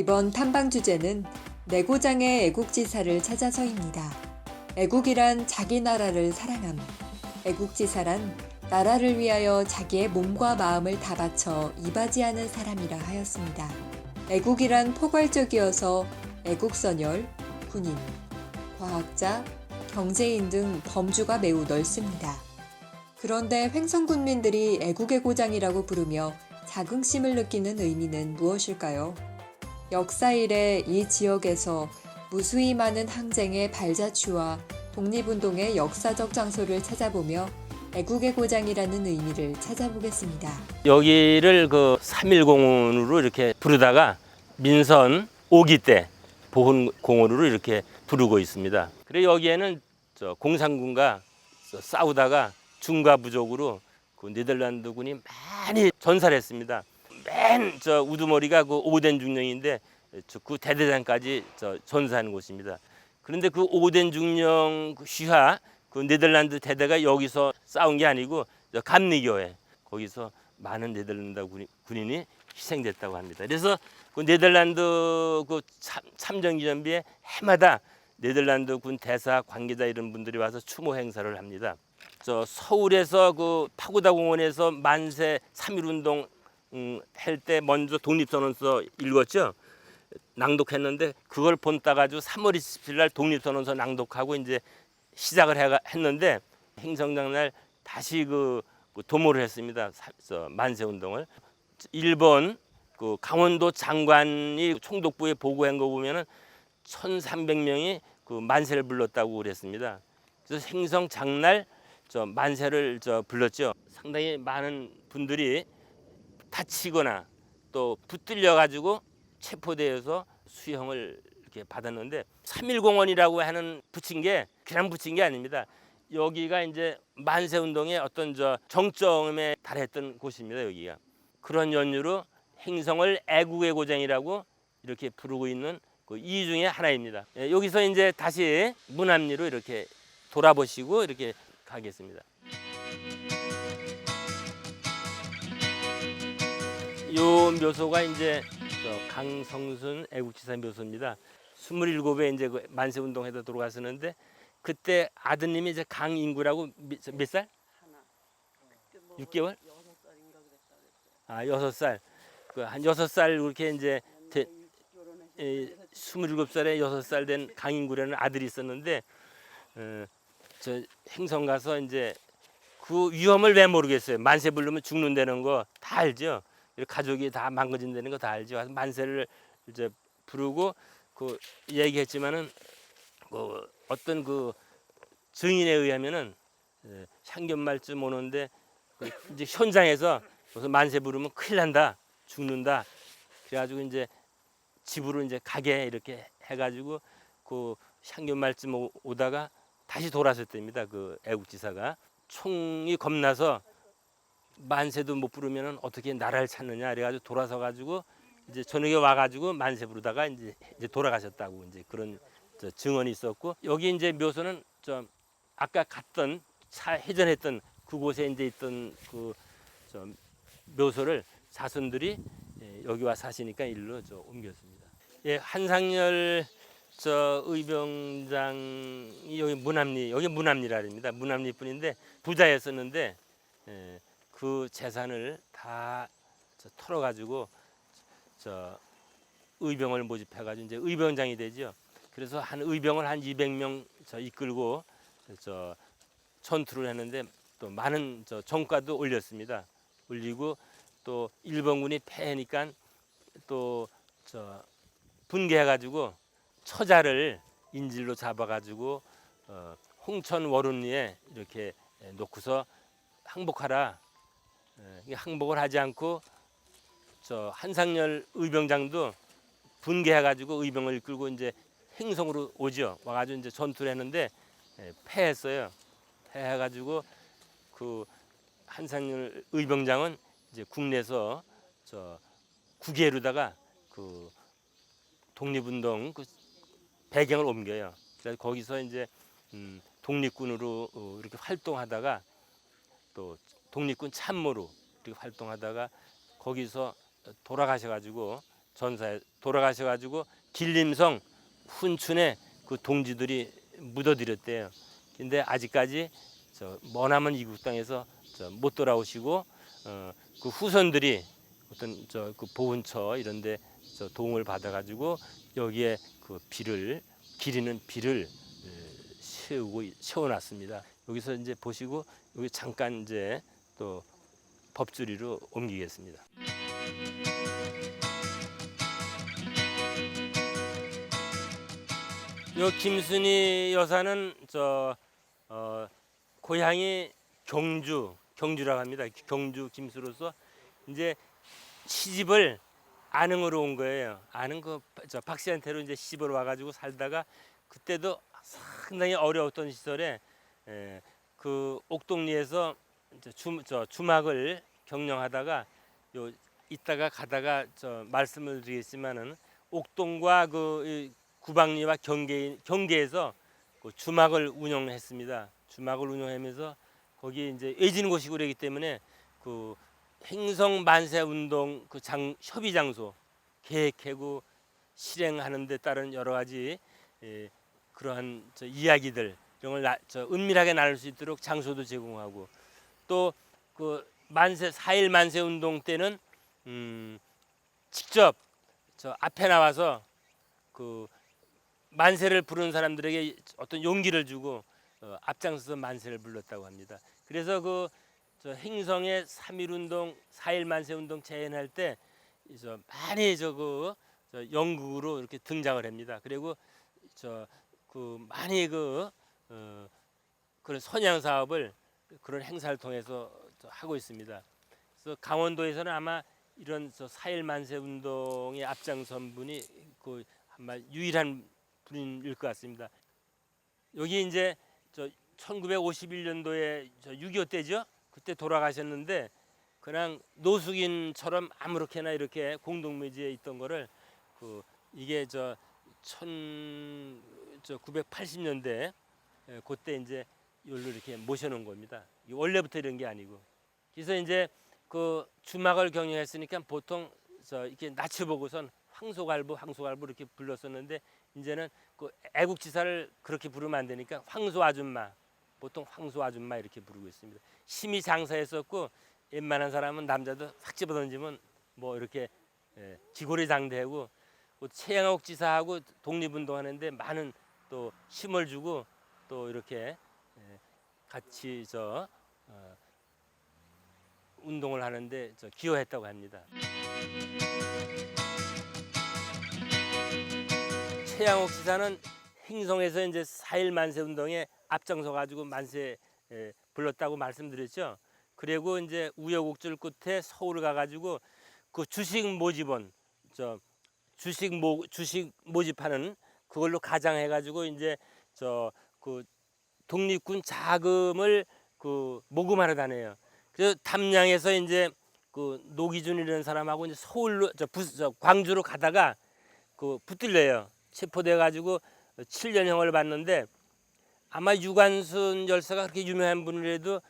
이번 탐방 주제는 내고장의 애국지사를 찾아서입니다. 애국이란 자기 나라를 사랑함. 애국지사란 나라를 위하여 자기의 몸과 마음을 다 바쳐 이바지하는 사람이라 하였습니다. 애국이란 포괄적이어서 애국선열, 군인, 과학자, 경제인 등 범주가 매우 넓습니다. 그런데 횡성군민들이 애국의 고장이라고 부르며 자긍심을 느끼는 의미는 무엇일까요? 역사 이래 이 지역에서 무수히 많은 항쟁의 발자취와 독립운동의 역사적 장소를 찾아보며 애국의 고장이라는 의미를 찾아보겠습니다. 여기를 그 3.1공원으로 이렇게 부르다가 민선 5기 때 보훈공원으로 이렇게 부르고 있습니다. 그래 여기에는 공산군과 싸우다가 중과 부족으로 그 네덜란드군이 많이 전사를 했습니다. 맨 우두머리가 그 오덴 중령인데 그 대대장까지 전사하는 곳입니다. 그런데 그 오덴 중령 휘하 그 네덜란드 대대가 여기서 싸운 게 아니고 감리교에 거기서 많은 네덜란드 군인이 희생됐다고 합니다. 그래서 그 네덜란드 그 참전기념비에 해마다 네덜란드 군 대사 관계자 이런 분들이 와서 추모 행사를 합니다. 서울에서 그 파고다 공원에서 만세 3.1운동 할 때 먼저 독립선언서 읽었죠. 낭독했는데 그걸 본따 가지고 3월 27일 날 독립선언서 낭독하고 이제 시작을 했는데 행성장날 다시 그 도모를 했습니다. 만세운동을. 일본 그 강원도 장관이 총독부에 보고한 거 보면은 1,300명이 그 만세를 불렀다고 그랬습니다. 그래서 행성 장날 만세를 불렀죠. 상당히 많은 분들이 다치거나 또 붙들려 가지고 체포되어서 수형을 이렇게 받았는데 3.1공원이라고 하는 붙인 게 그냥 붙인 게 아닙니다. 여기가 이제 만세 운동의 어떤 정점에 달했던 곳입니다. 여기가 그런 연유로 행성을 애국의 고장이라고 이렇게 부르고 있는 그 이유 중에 하나입니다. 여기서 이제 다시 문 앞리로 이렇게 돌아보시고 이렇게 가겠습니다. 요 묘소가 이제 강성순 애국지사 묘소입니다. 27에 이제 그 만세 운동에다 돌아갔었는데 그때 아드님이 이제 강인구라고 몇 살? 하나. 6개월? 6살인가 그랬다 그랬어요. 아, 6살. 그 한 6살 그렇게 이제 27살에 6살 된 강인구라는 아들이 있었는데 저 행성 가서 이제 그 위험을 왜 모르겠어요. 만세 부르면 죽는다는 거 다 알죠. 가족이 다 망가진다는 거 다 알죠. 만세를 이제 부르고 그 얘기했지만은 그 어떤 그 증인에 의하면은 향견말쯤 오는데 그 이제 현장에서 무슨 만세 부르면 큰일 난다, 죽는다. 그래가지고 이제 집으로 이제 가게 이렇게 해가지고 그 향견말쯤 오다가 다시 돌아섰답니다. 그 애국지사가 총이 겁나서 만세도 못 부르면은 어떻게 나라를 찾느냐 그래가지고 돌아서 가지고 이제 저녁에 와가지고 만세 부르다가 이제 돌아가셨다고 이제 그런 증언이 있었고 여기 이제 묘소는 좀 아까 갔던 회전했던 그곳에 이제 있던 그 묘소를 자손들이 여기 와 사시니까 일로 옮겼습니다. 예, 한상열 의병장이 여기 문합리랍니다. 문합리뿐인데 부자였었는데 그 재산을 다 털어가지고 의병을 모집해가지고 이제 의병장이 되죠. 그래서 한 의병을 한 200명 이끌고 전투를 했는데 또 많은 정과도 올렸습니다. 올리고 또 일본군이 패하니까 또 분개해가지고 처자를 인질로 잡아가지고 홍천 월운리에 이렇게 놓고서 항복하라. 항복을 하지 않고 한상열 의병장도 분개해가지고 의병을 이끌고 이제 행성으로 오죠. 와가지고 이제 전투를 했는데 패했어요. 패해가지고 그 한상열 의병장은 이제 국내에서 국외로다가 그 독립운동 그 배경을 옮겨요. 그래서 거기서 이제 독립군으로 이렇게 활동하다가 또 독립군 참모로 이렇게 활동하다가 거기서 돌아가셔가지고 전사에 돌아가셔가지고 길림성 훈춘에 그 동지들이 묻어드렸대요. 근데 아직까지 저 머나먼 이국 땅에서 못 돌아오시고 그 후손들이 어떤 그 보훈처 이런데 도움을 받아가지고 여기에 그 비를 기리는 비를 세워놨습니다. 여기서 이제 보시고 여기 잠깐 이제 또 법주리로 옮기겠습니다. 요 김순희 여사는 고향이 경주라고 합니다. 경주 김수로서 이제 시집을 안흥으로 온 거예요. 안흥 박씨한테로 이제 시집을 와가지고 살다가 그때도 상당히 어려웠던 시절에 그 옥동리에서 주막을 경영하다가 이따가 가다가 말씀을 드리겠지만은 옥동과 그 구방리와 경계에서 그 주막을 운영했습니다. 주막을 운영하면서 거기 이제 외진 곳이고 그러기 때문에 그 행성 만세 운동 그 협의 장소 계획하고 실행하는 데 따른 여러 가지 그러한 이야기들 이런 걸 은밀하게 나눌 수 있도록 장소도 제공하고 또 그 4.1 만세 운동 때는 직접 앞에 나와서 그 만세를 부르는 사람들에게 어떤 용기를 주고 앞장서서 만세를 불렀다고 합니다. 그래서 그 행성의 3.1 운동, 4.1 만세 운동 재현할 때 많이 연극으로 이렇게 등장을 합니다. 그리고 많이 그런 선양 사업을 그런 행사를 통해서 하고 있습니다. 그래서 강원도에서는 아마 이런 4.1 만세 운동의 앞장선 분이 아마 유일한 분일 것 같습니다. 여기 이제 1951년도에 6.25 때죠. 그때 돌아가셨는데 그냥 노숙인처럼 아무렇게나 이렇게 공동묘지에 있던 거를 이게 1980년대 그때 이제 여기로 이렇게 모셔놓은 겁니다. 원래부터 이런 게 아니고. 그래서 이제 그 주막을 경영했으니까 보통 이렇게 낯을 보고선 황소갈부 이렇게 불렀었는데 이제는 그 애국지사를 그렇게 부르면 안 되니까 황소 아줌마, 보통 황소 아줌마 이렇게 부르고 있습니다. 심히 장사했었고 웬만한 사람은 남자도 싹 집어 던지면 뭐 이렇게 기골이 장대하고 최양옥 지사하고 독립운동하는데 많은 또 힘을 주고 또 이렇게 같이 운동을 하는데 기여했다고 합니다. 최양옥 지사는 행성에서 이제 4.1 만세 운동에 앞장서 가지고 만세 불렀다고 말씀드렸죠. 그리고 이제 우여곡절 끝에 서울 가가지고 그 주식 모집원 주식 모집하는 그걸로 가장해가지고 이제 그 독립군 자금을 모금하러 다녀요. 그래서 담양에서 이제 그 노기준이라는 사람하고 이제 서울로 광주로 가다가 붙들려요. 체포돼 가지고 7년형을 받는데 아마 유관순 열사가 그렇게 유명한 분이라도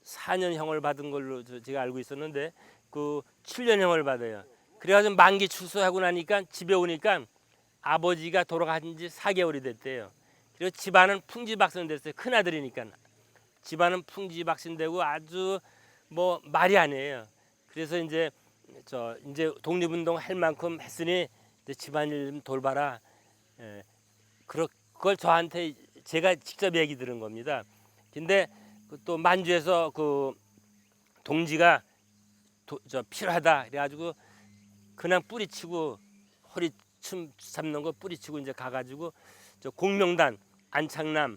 4년형을 받은 걸로 제가 알고 있었는데 7년형을 받아요. 그래가지고 만기 출소하고 나니까 집에 오니까 아버지가 돌아가신 지 4개월이 됐대요. 그리고 집안은 풍지박산됐어요. 큰 아들이니까 집안은 풍지박산되고 아주 뭐 말이 아니에요. 그래서 이제 독립운동 할 만큼 했으니 이제 집안일 좀 돌봐라. 그걸 저한테 제가 직접 얘기 들은 겁니다. 근데 또 만주에서 동지가 필요하다 그래가지고 그냥 뿌리치고 허리 춤 잡는 거 뿌리치고 이제 가가지고 공명단 안창남,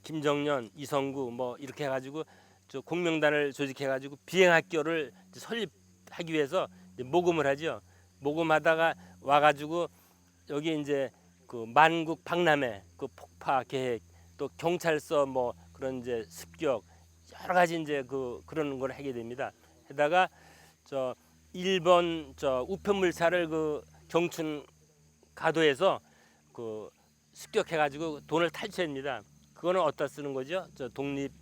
김정년, 이성구 뭐 이렇게 해가지고 공명단을 조직해가지고 비행학교를 설립하기 위해서 모금을 하죠. 모금하다가 와가지고 여기 이제 만국 박람회 폭파 계획 또 경찰서 뭐 그런 이제 습격 여러 가지 이제 그런 걸 하게 됩니다. 게다가 일본 우편물차를 경춘 가도에서 습격해가지고 돈을 탈취합니다. 그거는 어디다 쓰는 거죠? 독립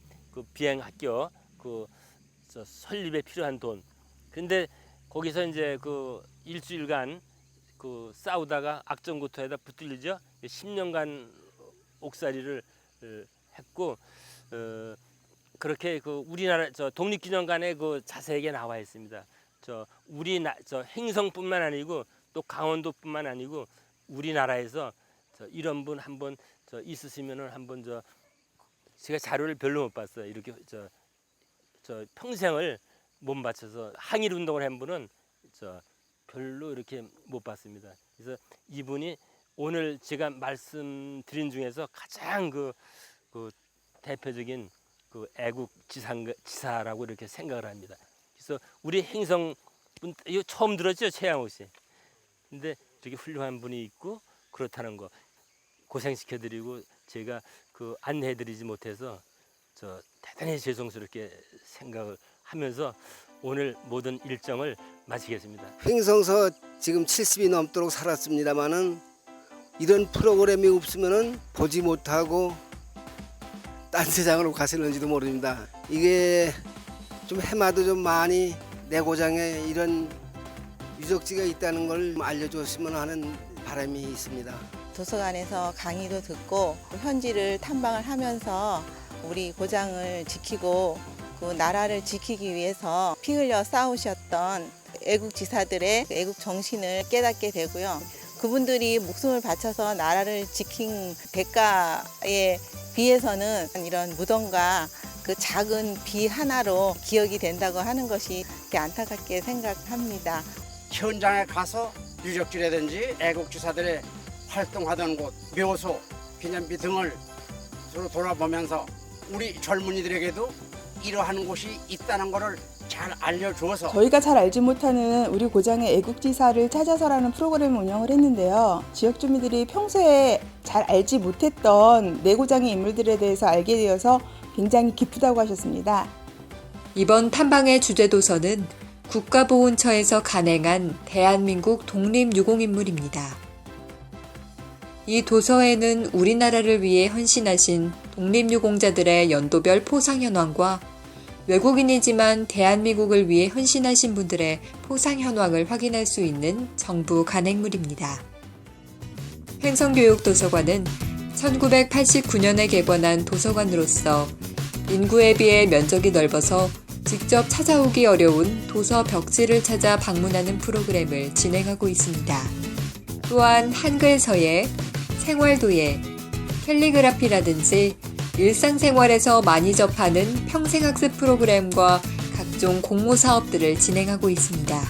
비행학교 설립에 필요한 돈. 근데 거기서 이제 일주일간 그 싸우다가 악전고토에다 붙들리죠. 10년간 옥살이를 했고 그렇게 그 우리나라 저 독립기념관에 그 자세하게 나와 있습니다. 저 행성뿐만 아니고 또 강원도뿐만 아니고 우리나라에서 이런 분 한번 있으시면은 한번 제가 자료를 별로 못 봤어요. 이렇게 저 평생을 몸 바쳐서 항일 운동을 한 분은 별로 이렇게 못 봤습니다. 그래서 이분이 오늘 제가 말씀드린 중에서 가장 그 대표적인 그 애국 지사라고 이렇게 생각을 합니다. 그래서 우리 행성 분 이거 처음 들었죠, 최양호 씨. 근데 이렇게 훌륭한 분이 있고 그렇다는 거 고생시켜드리고 제가 그 안내해드리지 못해서 대단히 죄송스럽게 생각을 하면서 오늘 모든 일정을 마치겠습니다. 행성서 지금 70이 넘도록 살았습니다만은 이런 프로그램이 없으면은 보지 못하고 딴 세상으로 갔을는지도 모릅니다. 이게 좀 해마도 좀 많이 내 고장에 이런 유적지가 있다는 걸 알려줬으면 하는 바람이 있습니다. 도서관에서 강의도 듣고 현지를 탐방을 하면서 우리 고장을 지키고 그 나라를 지키기 위해서 피 흘려 싸우셨던 애국지사들의 애국 정신을 깨닫게 되고요. 그분들이 목숨을 바쳐서 나라를 지킨 대가에 비해서는 이런 무덤과 그 작은 비 하나로 기억이 된다고 하는 것이 안타깝게 생각합니다. 현장에 가서 유적지라든지 애국지사들의 활동하던 곳, 묘소, 기념비 등을 서로 돌아보면서 우리 젊은이들에게도 이러한 곳이 있다는 것을 잘 알려주어서 저희가 잘 알지 못하는 우리 고장의 애국지사를 찾아서라는 프로그램을 운영을 했는데요. 지역 주민들이 평소에 잘 알지 못했던 내 고장의 인물들에 대해서 알게 되어서 굉장히 기쁘다고 하셨습니다. 이번 탐방의 주제 도서는 국가보훈처에서 간행한 대한민국 독립유공인물입니다. 이 도서에는 우리나라를 위해 헌신하신 독립유공자들의 연도별 포상현황과 외국인이지만 대한민국을 위해 헌신하신 분들의 포상현황을 확인할 수 있는 정부 간행물입니다. 횡성교육도서관은 1989년에 개관한 도서관으로서 인구에 비해 면적이 넓어서 직접 찾아오기 어려운 도서 벽지를 찾아 방문하는 프로그램을 진행하고 있습니다. 또한 한글서예, 생활도예, 캘리그라피라든지 일상생활에서 많이 접하는 평생학습 프로그램과 각종 공모 사업들을 진행하고 있습니다.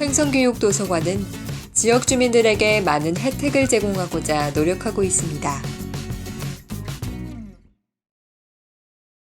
횡성교육도서관은 지역 주민들에게 많은 혜택을 제공하고자 노력하고 있습니다.